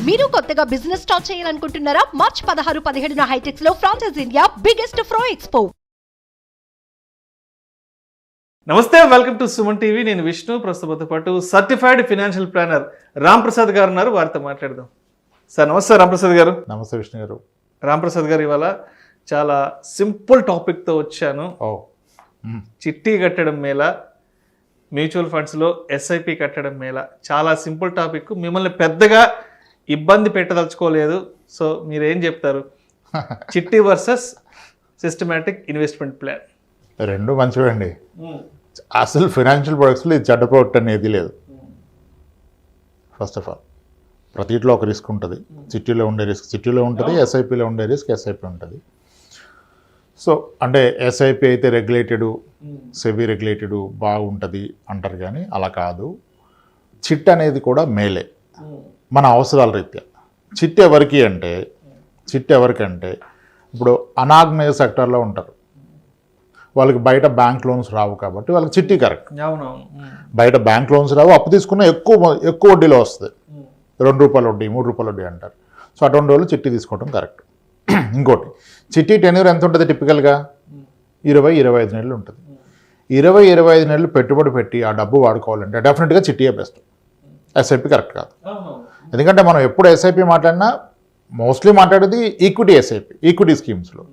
మీరు కొత్తగా business start చేయాలనుకుంటున్నారా? మార్చ్ 16-17 హైటెక్స్ లో ఫ్రాన్సెస్ ఇండియా బిగ్గెస్ట్ ఫ్రో ఎక్స్పో. నమస్తే, వెల్కమ్ టు సుమన్ టీవీ. నేను విష్ణు. ప్రస్తుతంతో పాటు certified financial planner Ram Prasad గారు ఉన్నారు. వారితో మాట్లాడదాం. సార్ నమస్తే. రామ్ ప్రసాద్ గారు. నమస్తే విష్ణు గారు. రామ్ ప్రసాద్ గారు, ఇవాళ చాలా సింపుల్ టాపిక్తో వచ్చాను. చిట్టి కట్టడం మేళ, మ్యూచువల్ ఫండ్స్లో ఎస్ఐపి కట్టడం మేళ. చాలా సింపుల్ టాపిక్, మిమ్మల్ని పెద్దగా ఇబ్బంది పెట్టదలుచుకోలేదు. సో మీరేం చెప్తారు? చిట్టి వర్సెస్ సిస్టమాటిక్ ఇన్వెస్ట్మెంట్ ప్లాన్ రెండు మంచివండి. అసలు ఫైనాన్షియల్ ప్రొడక్ట్స్లో ఇది చెడ్డ ప్రోడక్ట్ అనేది లేదు. ఫస్ట్ ఆఫ్ ఆల్ ప్రతిట్లో ఒక రిస్క్ ఉంటుంది. చిట్టీలో ఉండే రిస్క్ చిట్టీలో ఉంటుంది, ఎస్ఐపిలో ఉండే రిస్క్ ఎస్ఐపి ఉంటుంది. సో అంటే ఎస్ఐపి అయితే రెగ్యులేటెడ్, సెబీ రెగ్యులేటెడ్ బాగుంటుంది అంటారు, కానీ అలా కాదు. చిట్ అనేది కూడా మేలే మన అవసరాల రీత్యా. చిట్ ఎవరికంటే ఇప్పుడు అనార్గనైజ్ సెక్టర్లో ఉంటారు, వాళ్ళకి బయట బ్యాంక్ లోన్స్ రావు కాబట్టి వాళ్ళకి చిట్టి కరెక్ట్. బయట బ్యాంక్ లోన్స్ రావు, అప్పు తీసుకున్న ఎక్కువ వడ్డీలో వస్తుంది. ₹2 వడ్డీ, ₹3 వడ్డీ అంటారు. సో అటువంటి వాళ్ళు చిట్టి తీసుకోవడం కరెక్ట్. ఇంకోటి, చిట్టి టెన్యూర్ ఎంత ఉంటుంది? టిపికల్గా 20-25 నెలలు ఉంటుంది. 20-25 నెలలు పెట్టుబడి పెట్టి ఆ డబ్బు వాడుకోవాలంటే డెఫినెట్గా చిట్టీయే బెస్ట్. ఎస్ఐపి కరెక్ట్ కాదు. ఎందుకంటే మనం ఎప్పుడు ఎస్ఐపి మాట్లాడినా మోస్ట్లీ మాట్లాడేది ఈక్విటీ ఎస్ఐపి, ఈక్విటీ స్కీమ్స్లో.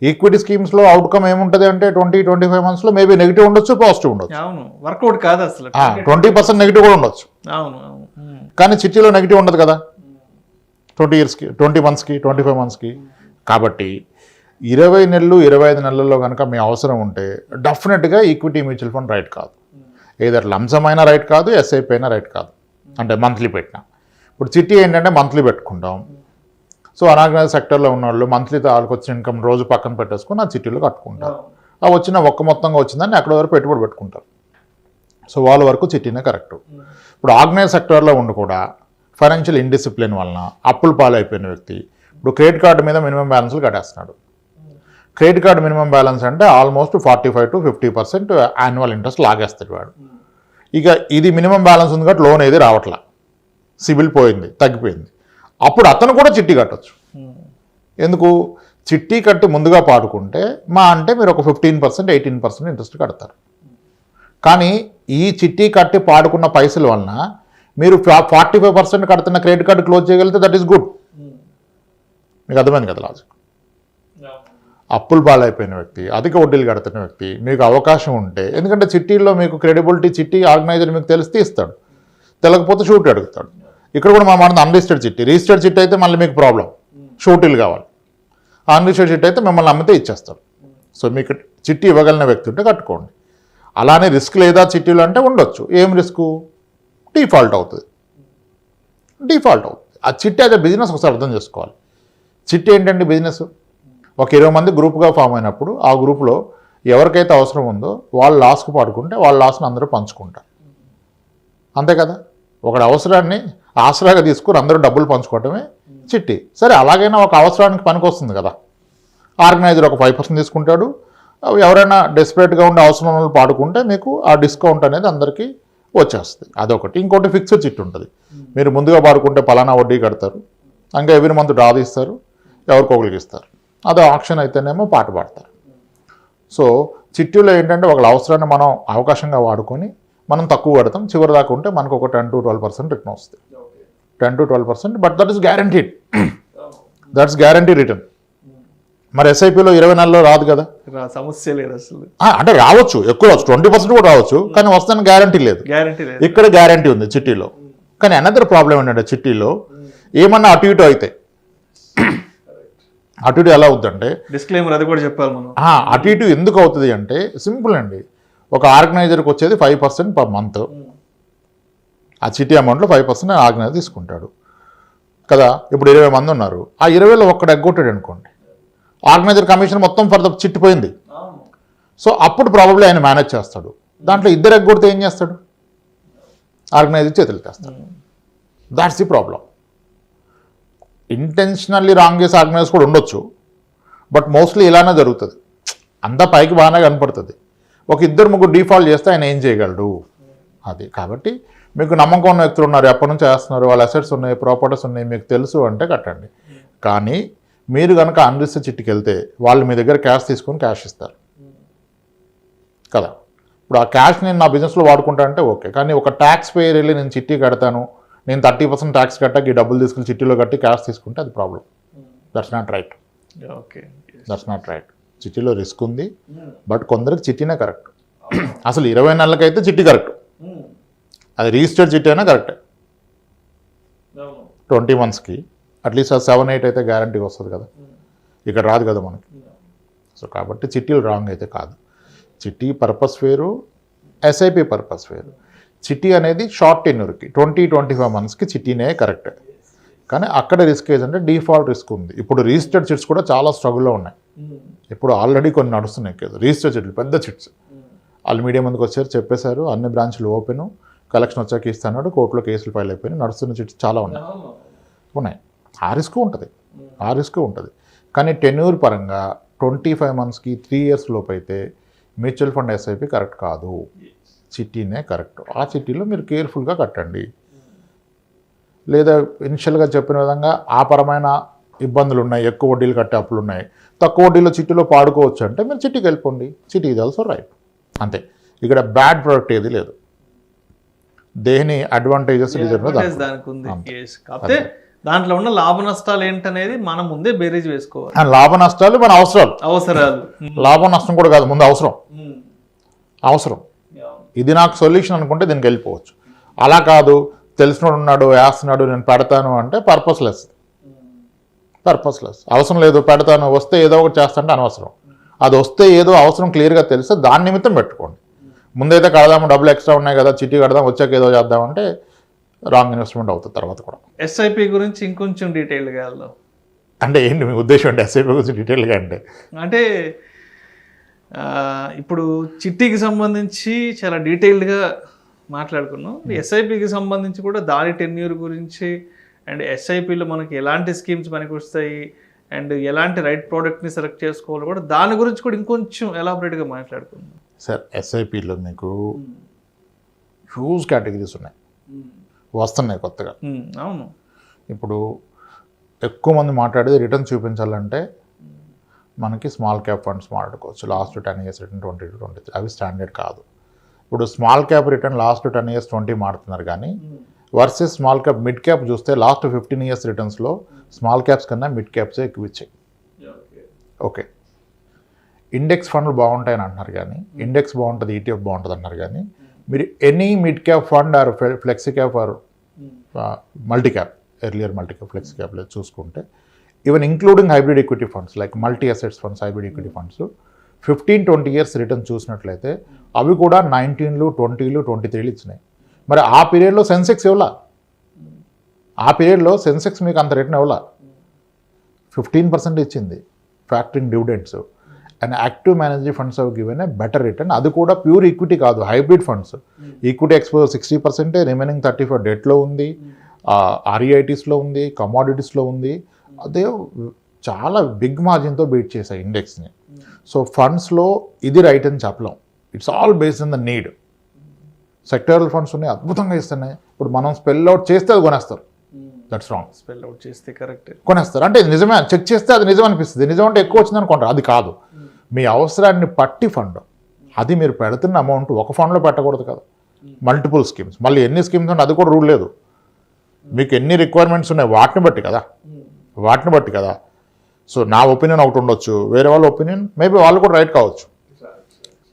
ఈక్విటీ స్కీమ్స్లో అవుట్కమ్ ఏముంటుంది అంటే 20-25 మంత్స్లో మేబీ నెగిటివ్ ఉండొచ్చు, పాజిటివ్ ఉండొచ్చు. వర్కౌట్ కాదు అసలు. 20% నెగిటివ్ కూడా ఉండొచ్చు. కానీ చిట్టీలో నెగిటివ్ ఉండదు కదా, 20 ఇయర్స్కి, 20 మంత్స్కి, 25 మంత్స్కి. కాబట్టి 20 నెలలు 25 నెలల్లో కనుక మీ అవసరం ఉంటే డెఫినెట్గా ఈక్విటీ మ్యూచువల్ ఫండ్ రైట్ కాదు. ఏదర్ లంసమ్ అయినా రైట్ కాదు, ఎస్ఐపి అయినా రైట్ కాదు. అంటే మంత్లీ పెట్టినా. ఇప్పుడు చిట్టి ఏంటంటే మంత్లీ పెట్టుకుంటాం. సో అనార్గనైజ్ సెక్టర్లో ఉన్న వాళ్ళు మంత్లీ వాళ్ళకి వచ్చిన ఇన్కమ్ రోజు పక్కన పెట్టేసుకుని ఆ చిట్టీలో కట్టుకుంటారు. ఆ వచ్చిన మొత్తంగా వచ్చిందని అక్కడ వరకు పెట్టుబడి పెట్టుకుంటారు. సో వాళ్ళ వరకు చిట్టీనే కరెక్ట్. ఇప్పుడు ఆర్గనైజ్ సెక్టర్లో ఉండి కూడా ఫైనాన్షియల్ ఇండిసిప్లిన్ వలన అప్పులు పాలైపోయిన వ్యక్తి ఇప్పుడు క్రెడిట్ కార్డు మీద మినిమం బ్యాలెన్స్లు కట్టేస్తున్నాడు. క్రెడిట్ కార్డు మినిమం బ్యాలెన్స్ అంటే ఆల్మోస్ట్ 45-50% యాన్యువల్ ఇంట్రెస్ట్ లాగేస్తాడు వాడు. ఇక ఇది మినిమం బ్యాలెన్స్ ఉంది కాబట్టి లోన్ ఏది రావట్లా, సిబిల్ పోయింది, తగ్గిపోయింది. అప్పుడు అతను కూడా చిట్టి కట్టచ్చు. ఎందుకు? చిట్టి కట్టి ముందుగా పాడుకుంటే అంటే మీరు ఒక 15%-18% ఇంట్రెస్ట్ కడతారు. కానీ ఈ చిట్టి కట్టి పాడుకున్న పైసల వలన మీరు 45% కడుతున్న క్రెడిట్ కార్డు క్లోజ్ చేయగలిగితే దట్ ఈస్ గుడ్. మీకు అర్థమైంది కదా లాజిక్? అప్పులు పాలైపోయిన వ్యక్తి, అధిక వడ్డీలు కడుతున్న వ్యక్తి, మీకు అవకాశం ఉంటే, ఎందుకంటే చిట్టీల్లో మీకు క్రెడిబిలిటీ, చిట్టి ఆర్గనైజర్ మీకు తెలిస్తే ఇస్తాడు, తెలియకపోతే షూరిటీ అడుగుతాడు. ఇక్కడ కూడా మనం అన్రిజిస్టర్డ్ చిట్టి. రిజిస్టర్డ్ చిట్టి అయితే మళ్ళీ మీకు ప్రాబ్లం, షూరిటీలు కావాలి. అన్రిజిస్టర్డ్ చిట్టి అయితే మిమ్మల్ని అమ్మితే ఇచ్చేస్తారు. సో మీకు చిట్టి ఇవ్వగలిగిన వ్యక్తి ఉంటే కట్టుకోండి. అలానే రిస్క్ లేదా చిట్టీలు అంటే ఉండొచ్చు. ఏం రిస్క్? డిఫాల్ట్ అవుతుంది. ఆ చిట్టి అదే బిజినెస్ ఒకసారి అర్థం చేసుకోవాలి. చిట్టి ఏంటంటే బిజినెస్. ఒక 20 మంది గ్రూప్గా ఫామ్ అయినప్పుడు ఆ గ్రూప్లో ఎవరికైతే అవసరం ఉందో వాళ్ళు లాస్కి పాడుకుంటే వాళ్ళ లాస్ని అందరూ పంచుకుంటారు. అంతే కదా? ఒకటి అవసరాన్ని ఆసరాగా తీసుకుని అందరూ డబ్బులు పంచుకోవటమే చిట్టి. సరే, అలాగైనా ఒక అవసరానికి పనికి వస్తుంది కదా. ఆర్గనైజర్ ఒక 5% తీసుకుంటాడు. ఎవరైనా డెస్పరేట్గా ఉండే అవసరం వాళ్ళు పాడుకుంటే మీకు ఆ డిస్కౌంట్ అనేది అందరికీ వచ్చేస్తుంది. అదొకటి. ఇంకోటి ఫిక్స్డ్ చిట్ ఉంటుంది. మీరు ముందుగా పాడుకుంటే పలానా వడ్డీ కడతారు, ఇంకా ఎవ్రీ మంత్ డ్రా తీస్తారు, ఎవరికొకరికి ఇస్తారు. అదే ఆప్షన్ అయితేనేమో పాట పాడతారు. సో చిట్టీలో ఏంటంటే ఒకళ్ళ అవసరాన్ని మనం అవకాశంగా వాడుకొని మనం తక్కువ కడతాం. చివరి దాకా ఉంటే మనకు ఒక 10-12% రిటర్న్ వస్తుంది. 10-12%, but that is guaranteed. That's guarantee return. మరి ఎస్ఐపిలో 20 నెలల్లో రాదు కదా, సమస్య లేదు అసలు. అంటే రావచ్చు, ఎక్కువ రావచ్చు, 20% కూడా రావచ్చు, కానీ వస్తుందని గ్యారంటీ లేదు. ఇక్కడ గ్యారంటీ ఉంది చిట్టీలో. కానీ అనదర్ ప్రాబ్లం ఏంటంటే చిట్టీలో ఏమన్నా అటు ఇటు అయితే, అటు ఇటు ఎలా అవుతుందంటే, డిస్క్లైమర్ అది కూడా చెప్పాలి మనం. అటు ఇటు ఎందుకు అవుతుంది అంటే సింపుల్ అండి. ఒక ఆర్గనైజర్కి వచ్చేది 5% పర్ మంత్. ఆ చిట్టి అమౌంట్లో 5% ఆర్గనైజర్ తీసుకుంటాడు కదా. ఇప్పుడు 20 మంది ఉన్నారు. ఆ 20లో ఒక్కడు ఎగ్గొట్టాడు అనుకోండి, ఆర్గనైజర్ కమిషన్ మొత్తం ఫర్ ద చిట్టిపోయింది. సో అప్పుడు ప్రాబబ్లీ ఆయన మేనేజ్ చేస్తాడు. దాంట్లో ఇద్దరు ఎగ్గొడితే ఏం చేస్తాడు? ఆర్గనైజర్ చేతులు తెస్తాడు. That's the problem. Intentionally wrong చేసి ఆర్గనైజర్స్ కూడా ఉండొచ్చు, బట్ మోస్ట్లీ ఇలానే జరుగుతుంది. అంతా పైకి బాగానే కనపడుతుంది. ఒక 2-3 డిఫాల్ట్ చేస్తే ఆయన ఏం చేయగలడు? అది కాబట్టి మీకు నమ్మకం ఉన్న వ్యక్తులు ఉన్నారు, ఎప్పటి నుంచి వేస్తున్నారు, వాళ్ళ అసెట్స్ ఉన్నాయి, ప్రాపర్టీస్ ఉన్నాయి, మీకు తెలుసు అంటే కట్టండి. కానీ మీరు కనుక అన్రిజిస్టర్డ్ చిట్టికి వెళ్తే వాళ్ళు మీ దగ్గర క్యాష్ తీసుకొని క్యాష్ ఇస్తారు కదా. ఇప్పుడు ఆ క్యాష్ నేను నా బిజినెస్లో వాడుకుంటా అంటే ఓకే, కానీ ఒక ట్యాక్స్ పేయర్ వెళ్ళి నేను చిట్టి కడతాను, నేను 30% ట్యాక్స్ కట్టాక ఈ డబ్బులు తీసుకుని చిట్టీలో కట్టి క్యాష్ తీసుకుంటే అది problem. That's not right. Okay, that's not right. చిట్టీలో రిస్క్ ఉంది, బట్ కొందరికి చిట్టీనే కరెక్ట్. అసలు 20 నెలలకైతే చిట్టి కరెక్ట్, అది రిజిస్టర్డ్ చిట్టి అయినా కరెక్టే. 20 monthsకి అట్లీస్ట్ అది 7-8 అయితే గ్యారంటీగా వస్తుంది కదా, ఇక్కడ రాదు కదా మనకి. సో కాబట్టి చిట్టీలు రాంగ్ అయితే కాదు. చిట్టి పర్పస్ వేరు, ఎస్ఐపి పర్పస్ వేరు. చిట్టి అనేది షార్ట్ టెన్యూర్కి 20-25 monthsకి చిట్టీనే కరెక్ట్. కానీ అక్కడ రిస్క్ ఏంటంటే డిఫాల్ట్ రిస్క్ ఉంది. ఇప్పుడు రిజిస్టర్డ్ చిట్స్ కూడా చాలా స్ట్రగుల్లో ఉన్నాయి. ఇప్పుడు ఆల్రెడీ కొన్ని నడుస్తున్నాయి కదా రిజిస్టర్డ్ చిట్లు, పెద్ద చిట్స్. వాళ్ళు మీడియా ముందుకు వచ్చారు, చెప్పేశారు, అన్ని బ్రాంచ్లు ఓపెన్, కలెక్షన్ వచ్చాక ఇస్తాడు, కోర్టులో కేసులు ఫైల్ అయిపోయినాయి, నడుస్తున్న చిట్స్ చాలా ఉన్నాయి. ఆ రిస్క్ ఉంటుంది. కానీ టెన్యూర్ పరంగా 25 monthsకి 3 years లోపు అయితే మ్యూచువల్ ఫండ్ ఎస్ఐపి కరెక్ట్ కాదు, చిట్టీనే కరెక్ట్. ఆ చిట్టీలో మీరు కేర్ఫుల్గా కట్టండి. లేదా ఇనిషియల్గా చెప్పిన విధంగా ఆ పరమైన ఇబ్బందులు ఉన్నాయి, ఎక్కువ వడ్డీలు కట్టే అప్పులు ఉన్నాయి, తక్కువ వడ్డీలో చిట్టీలో పాడుకోవచ్చు అంటే మీరు చిట్టీకి వెళ్ళిపోండి. చిట్టీ ఈజ్ ఆల్సో రైట్. అంతే, ఇక్కడ బ్యాడ్ ప్రొడక్ట్ ఏది లేదు. దేని అడ్వాంటేజెస్ దానికి ఉంది. కాకపోతే దాంట్లో ఉన్న లాభ నష్టాలు ఏంటనేది మనం ముందే బేరీజ్ వేసుకోవాలి. లాభ నష్టాలు మన అవసరాలు. లాభం నష్టం కూడా కాదు, ముందు అవసరం. ఇది నాకు సొల్యూషన్ అనుకుంటే దీనికి వెళ్ళిపోవచ్చు. అలా కాదు, తెలిసినోడు ఉన్నాడు, వేస్తున్నాడు, నేను పెడతాను అంటే పర్పస్లెస్. అవసరం లేదు, పెడతాను, వస్తే ఏదో ఒకటి చేస్తాంటే అనవసరం. అది వస్తే ఏదో అవసరం క్లియర్గా తెలిస్తే దాని నిమిత్తం పెట్టుకోండి. ముందైతే కడదాము, డబ్బులు ఎక్స్ట్రా ఉన్నాయి కదా, చిట్టి కడదాం, వచ్చాక ఏదో చేద్దామంటే రాంగ్ ఇన్వెస్ట్మెంట్ అవుతుంది తర్వాత కూడా. ఎస్ఐపి గురించి ఇంకొంచెం డీటెయిల్గా వెళ్దాం. అంటే ఏంటి మీ ఉద్దేశం అంటే ఎస్ఐపి గురించి డీటెయిల్గా అంటే ఇప్పుడు చిట్టికి సంబంధించి చాలా డీటెయిల్డ్గా మాట్లాడుకున్నాం. ఎస్ఐపికి సంబంధించి కూడా దాని టెన్యూర్ గురించి, అండ్ ఎస్ఐపిలో మనకి ఎలాంటి స్కీమ్స్ పనికి వస్తాయి, అండ్ ఎలాంటి రైట్ ప్రోడక్ట్ని సెలెక్ట్ చేసుకోవాలి కూడా, దాని గురించి కూడా ఇంకొంచెం ఎలాబరేట్గా మాట్లాడుకుందాం. సార్, ఎస్ఐపిలో మీకు హ్యూజ్ కేటగిరీస్ ఉన్నాయి, వస్తున్నాయి కొత్తగా. అవును. ఇప్పుడు ఎక్కువ మంది మాట్లాడేది రిటర్న్ చూపించాలంటే మనకి స్మాల్ క్యాప్ ఫండ్స్ మాట్లాడుకోవచ్చు. లాస్ట్ 10 years రిటర్న్ 20-23 అవి స్టాండర్డ్ కాదు. ఇప్పుడు small cap return last 10 years 20 మాడుతున్నారు, కానీ versus small cap mid cap చూస్తే లాస్ట్ 15 years రిటర్న్స్లో స్మాల్ క్యాప్స్ కన్నా మిడ్ క్యాప్సే ఎక్కువ ఇచ్చాయి. ఓకే, ఇండెక్స్ ఫండ్లు బాగుంటాయని అంటున్నారు, కానీ ఇండెక్స్ బాగుంటుంది, ఈటీఎఫ్ బాగుంటుంది అంటున్నారు, కానీ మీరు any mid cap fund are flexi cap or multi cap, earlier multi cap, flexi cap లేదు చూసుకుంటే, even including hybrid equity funds like multi assets funds, hybrid equity funds 15-20 years return చూసినట్లయితే అవి కూడా 19, 20, 23 ఇచ్చినాయి. మరి ఆ పీరియడ్లో సెన్సెక్స్ ఇవ్వాల, ఆ పీరియడ్లో సెన్సెక్స్ మీకు అంత రిటర్న్ ఇవ్వాల, 15% ఇచ్చింది factoring dividends. And active manager funds have given a better return. అది కూడా ప్యూర్ ఈక్విటీ కాదు, hybrid funds. Equity exposure 60%, remaining 35 డెట్లో ఉంది, ఆర్ఈఐటీస్లో ఉంది, కమోడిటీస్లో ఉంది. అదే చాలా బిగ్ మార్జిన్తో బీట్ చేశాయి ఇండెక్స్ని. సో ఫండ్స్లో ఇది రైట్ అని చెప్పలేం, it's all based on the need. Sectoral funds ఉన్నాయి, అద్భుతంగా ఇస్తున్నాయి. ఇప్పుడు మనం స్పెల్ అవుట్ చేస్తే అది కొనేస్తారు, దట్స్ రాంగ్. స్పెల్ అవుట్ చేస్తే కరెక్ట్ కొనేస్తారు అంటే ఇది నిజమే, చెక్ చేస్తే అది నిజం అనిపిస్తుంది. నిజం అంటే ఎక్కువ వచ్చింది అనుకుంటారు, అది కాదు. మీ అవసరాన్ని పట్టి ఫండ్, అది మీరు పెడుతున్న అమౌంట్ ఒక ఫండ్లో పెట్టకూడదు కదా, మల్టిపుల్ స్కీమ్స్. మళ్ళీ ఎన్ని స్కీమ్స్ ఉన్నాయి అది కూడా రూల్ లేదు. మీకు ఎన్ని రిక్వైర్మెంట్స్ ఉన్నాయి వాటిని బట్టి కదా. సో నా ఒపీనియన్ ఒకటి ఉండొచ్చు, వేరే వాళ్ళ ఒపీనియన్ మేబీ వాళ్ళు కూడా రైట్ కావచ్చు.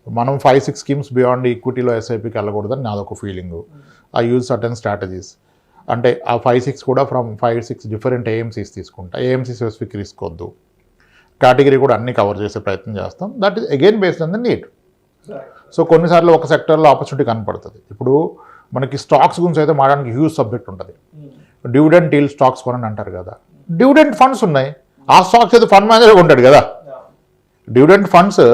మనం 5-6 స్కీమ్స్ బియాండ్ ఈక్విటీలో ఎస్ఐపికి వెళ్ళకూడదని నాదొక feeling. I use certain strategies. అంటే ఆ 5-6 కూడా ఫ్రమ్ 5-6 డిఫరెంట్ ఏఎంసీస్ తీసుకుంటా. ఏఎంసీ స్పెసిఫిక్ రిస్క్ వద్దు, కేటగిరీ కూడా అన్ని కవర్ చేసే ప్రయత్నం చేస్తాం. That is again based on the need. So కొన్నిసార్లు ఒక సెక్టర్లో ఆపర్చునిటీ కనపడుతుంది. ఇప్పుడు మనకి స్టాక్స్ గురించి అయితే మాట్లాడడానికి హ్యూజ్ సబ్జెక్ట్ ఉంటుంది. డివిడెంట్ డీల్ స్టాక్స్ కొనని అంటారు కదా, డివిడెంట్ ఫండ్స్ ఉన్నాయి, ఆ స్టాక్స్ అయితే ఫండ్ మేనేజర్ ఉంటాడు కదా. డివిడెంట్ ఫండ్స్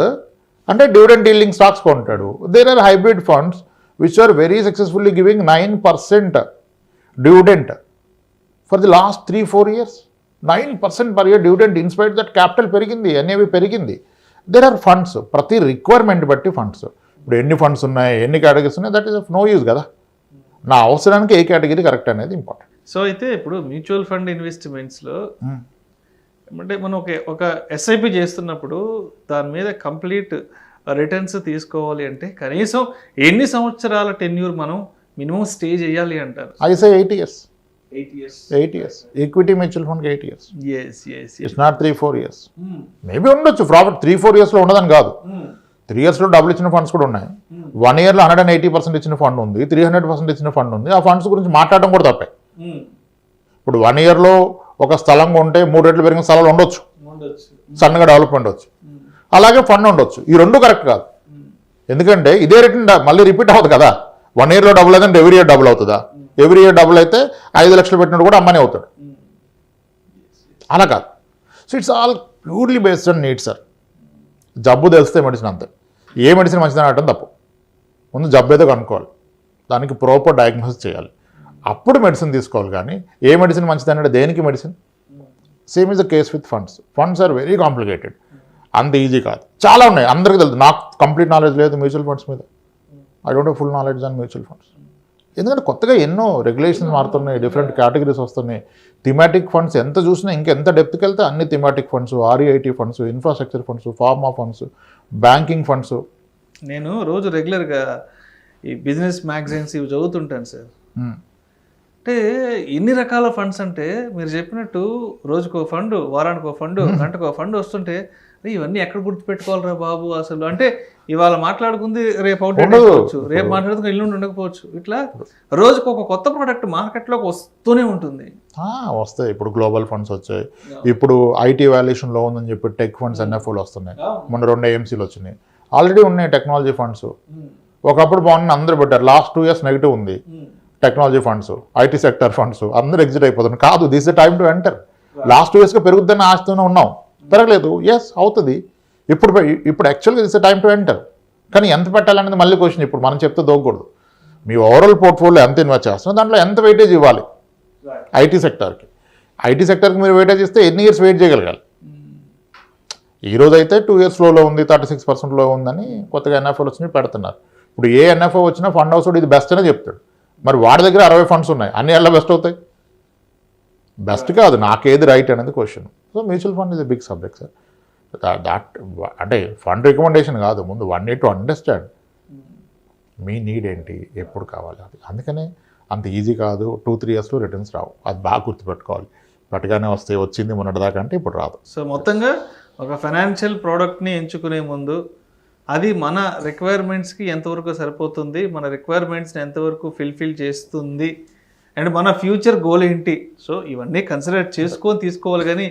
అంటే డివిడెంట్ డీలింగ్ స్టాక్స్ కొంటాడు. There are hybrid funds which are very successfully giving 9% dividend for the last 3-4 years. 9% per year dividend in spite that capital పెరిగింది, NAV పెరిగింది. There are funds, ప్రతి requirement బట్టి funds. ఇప్పుడు ఎన్ని funds ఉన్నాయి, ఎన్ని categories ఉన్నాయి, that is of no use కదా. నా అవసరానికి ఏ కేటగిరీ కరెక్ట్ అనేది ఇంపార్టెంట్. సో అయితే ఇప్పుడు మ్యూచువల్ ఫండ్ ఇన్వెస్ట్మెంట్స్లో అంటే మనం ఒక ఎస్ఐపి చేస్తున్నప్పుడు దాని మీద కంప్లీట్ రిటర్న్స్ తీసుకోవాలి అంటే కనీసం ఎన్ని సంవత్సరాల టెన్యూర్ మనం మినిమం స్టే చేయాలి అంటారు? ఐసే 8 years. 8 years. 8 years. Equity mutual ఫండ్కి 8 years. Yes it's not 3-4 years. Maybe ఉండొచ్చు ప్రాఫిట్ 3-4 yearsలో ఉండదని కాదు. 3 yearsలో డబ్బులు ఇచ్చిన ఫండ్స్ కూడా ఉన్నాయి. 1 yearలో 180% ఇచ్చిన ఫండ్ ఉంది, 300% ఇచ్చిన ఫండ్ ఉంది. ఆ ఫండ్స్ గురించి మాట్లాడడం కూడా తప్పే. ఇప్పుడు 1 yearలో ఒక స్థలం కొంటే 3 రెట్లు పెరిగిన స్థలాలు ఉండొచ్చు, సన్నగా డెవలప్మెంట్ వచ్చు. అలాగే ఫండ్ ఉండొచ్చు. ఈ రెండు కరెక్ట్ కాదు. ఎందుకంటే ఇదే రిటర్న్ మళ్ళీ రిపీట్ అవ్వదు కదా. 1 yearలో డబుల్ అయితే ఎవ్రీ ఇయర్ డబుల్ అవుతుందా? ఎవ్రీ ఇయర్ డబుల్ అయితే 5 లక్షలు పెట్టినట్టు కూడా అమ్మనే అవుతాడు. అలా కాదు. So it's all purely based on need sir. జబ్బు తెలిస్తే మెడిసిన్ అంతే. ఏ మెడిసిన్ మంచిదని అనడం తప్పు. ముందు జబ్బు ఏదో కనుక్కోవాలి, దానికి ప్రాపర్ డయాగ్నోసిస్ చేయాలి, అప్పుడు మెడిసిన్ తీసుకోవాలి. కానీ ఏ మెడిసిన్ మంచిది అంటే దేనికి medicine? Same is the case with funds. Funds are very complicated. అంత ఈజీ కాదు. చాలా ఉన్నాయి, అందరికీ తెలుసు. నాకు కంప్లీట్ నాలెడ్జ్ లేదు మ్యూచువల్ ఫండ్స్ మీద. I don't have full knowledge on mutual funds. ఎందుకంటే కొత్తగా ఎన్నో రెగ్యులేషన్స్ మారుతున్నాయి, డిఫరెంట్ కేటగిరీస్ వస్తున్నాయి. థిమాటిక్ ఫండ్స్ ఎంత చూసినా ఇంకెంత డెప్త్కి వెళ్తే అన్ని thematic funds, REIT funds, infrastructure funds, pharma funds, banking funds. నేను రోజు రెగ్యులర్గా ఈ బిజినెస్ మ్యాగజైన్స్ ఇవి చదువుతుంటాను సార్. అంటే ఎన్ని రకాల ఫండ్స్ అంటే మీరు చెప్పినట్టు రోజుకో ఫండ్, వారానికి ఫండ్, గంటకో ఫండ్ వస్తుంటే ఇవన్నీ ఎక్కడ గుర్తుపెట్టుకోవాలరా బాబు అసలు. అంటే ఇవాళ మాట్లాడుకుంది రేపు అవుట్ ఉండకపోవచ్చు, రేపు మాట్లాడుకుంది ఎల్లుండి ఉండకపోవచ్చు. ఇట్లా రోజుకు ఒక కొత్త ప్రోడక్ట్ మార్కెట్లోకి వస్తూనే ఉంటుంది. వస్తాయి. ఇప్పుడు గ్లోబల్ ఫండ్స్ వచ్చాయి. ఇప్పుడు ఐటీ వాల్యుయేషన్లో ఉందని చెప్పి టెక్ ఫండ్స్, ఎన్ఎఫ్ఓలు వస్తున్నాయి. మొన్న 2 AMCలు వచ్చినాయి. ఆల్రెడీ ఉన్నాయి టెక్నాలజీ ఫండ్స్. ఒకప్పుడు బాగుంది, అందరూ పెట్టారు. లాస్ట్ 2 years నెగిటివ్ ఉంది. Technology funds, IT sector funds అందరూ ఎగ్జిట్ అయిపోతున్నారు. కాదు, this the time to enter. Last 2 yearsగా పెరుగుద్దని ఆశతోనే ఉన్నాం, పెరగలేదు. ఎస్ అవుతుంది. ఇప్పుడు యాక్చువల్గా this the time to enter. కానీ ఎంత పెట్టాలనేది మళ్ళీ క్వశ్చన్. ఇప్పుడు మనం చెప్తే దోగకూడదు. మీ ఓవరాల్ పోర్ట్ఫోలియో ఎంత ఇన్వెస్ట్ చేస్తున్నా దాంట్లో ఎంత వెయిటేజ్ ఇవ్వాలి ఐటీ సెక్టర్కి. ఐటీ సెక్టర్కి మీరు వెయిటేజ్ ఇస్తే ఎన్ని ఇయర్స్ వెయిట్ చేయగలగాలి? ఈ రోజు అయితే 2 years లోలో ఉంది, 36%లో ఉందని కొత్తగా ఎన్ఎఫ్ఓలు వచ్చినాయి పెడుతున్నారు. ఇప్పుడు ఏ ఎన్ఎఫ్ఓ వచ్చినా ఫండ్ హౌస్ ఇది బెస్ట్ అనే చెప్తాడు. మరి వాడి దగ్గర 60 ఫండ్స్ ఉన్నాయి, అన్ని ఎలా బెస్ట్ అవుతాయి? బెస్ట్ కాదు, నాకేది రైట్ అనేది question. So mutual fund is a big subject sir. That అంటే ఫండ్ రికమెండేషన్ కాదు, ముందు 1 need to అండర్స్టాండ్ మీ నీడ్ ఏంటి, ఎప్పుడు కావాలి అది. అందుకనే అంత ఈజీ కాదు. 2-3 yearsలో రిటర్న్స్ రావు. అది బాగా గుర్తుపెట్టుకోవాలి. పట్టుగానే వస్తే వచ్చింది మొన్నటిదాకా అంటే ఇప్పుడు రాదు. సో మొత్తంగా ఒక ఫైనాన్షియల్ ప్రోడక్ట్ని ఎంచుకునే ముందు అది మన రిక్వైర్మెంట్స్కి ఎంతవరకు సరిపోతుంది, మన రిక్వైర్మెంట్స్ని ఎంతవరకు ఫిల్ఫిల్ చేస్తుంది, అండ్ మన ఫ్యూచర్ గోల్ ఏంటి. సో ఇవన్నీ కన్సిడర్ చేసుకొని తీసుకోవాలి. కానీ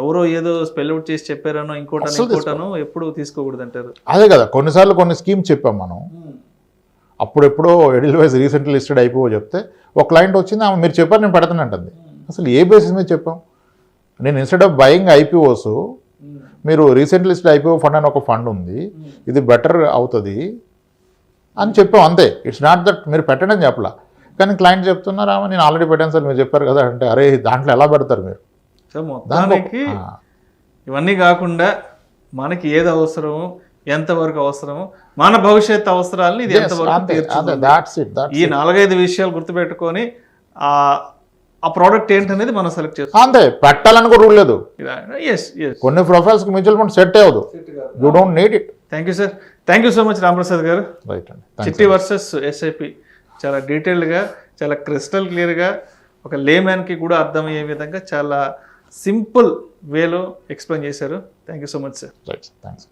ఎవరో ఏదో స్పెల్ అవుట్ చేసి చెప్పారనో ఇంకోటనో ఎప్పుడు తీసుకోకూడదు అంటారు. అదే కదా, కొన్నిసార్లు కొన్ని స్కీమ్స్ చెప్పాం మనం. అప్పుడెప్పుడో ఎడిల్వైజ్ రీసెంట్లీ లిస్టెడ్ అయిపో చెప్తే ఒక క్లయింట్ వచ్చింది, ఆమె మీరు చెప్పారు నేను పెడతానంటుంది. అసలు ఏ బేసిస్ మీద చెప్పాం? నేను ఇన్స్టెడ్ ఆఫ్ బయింగ్ ఐపీఓస్ మీరు రీసెంట్ లిస్ట్ ఐపీఓ ఫండ్ అని ఒక ఫండ్ ఉంది, ఇది బెటర్ అవుతుంది అని చెప్పాం అంతే. ఇట్స్ నాట్ దట్ మీరు పెట్టండి అని చెప్పలా. కానీ క్లయింట్ చెప్తున్నారా నేను ఆల్రెడీ పెట్టాను సార్ మీరు చెప్పారు కదా అంటే, అరే దాంట్లో ఎలా పెడతారు మీరు? సో మొత్తానికి ఇవన్నీ కాకుండా మనకి ఏది అవసరమో, ఎంతవరకు అవసరమో, మన భవిష్యత్ అవసరాలని ఇది ఎంతవరకు ఈ 4-5 విషయాలు గుర్తుపెట్టుకొని ఆ ప్రోడక్ట్ ఏంటనేది మనం సెలెక్ట్ చేస్తాం అంతే. పెట్టాలని కూడా రూల్ లేదు. కొన్ని ప్రొఫైల్స్కి మ్యూచువల్ ఫండ్ సెట్ అవ్వదు. You don't need it. Thank you sir. Thank you so much Ramprasad గారు. రైట్ అండి. చిట్టి వర్సెస్ ఎస్ఐపి చాలా డీటెయిల్డ్గా, చాలా క్రిస్టల్ క్లియర్గా, ఒక లేమ్యాన్కి కూడా అర్థమయ్యే విధంగా చాలా సింపుల్ వేలో ఎక్స్ప్లెయిన్ చేశారు. Thank you so much sir. Right, thanks.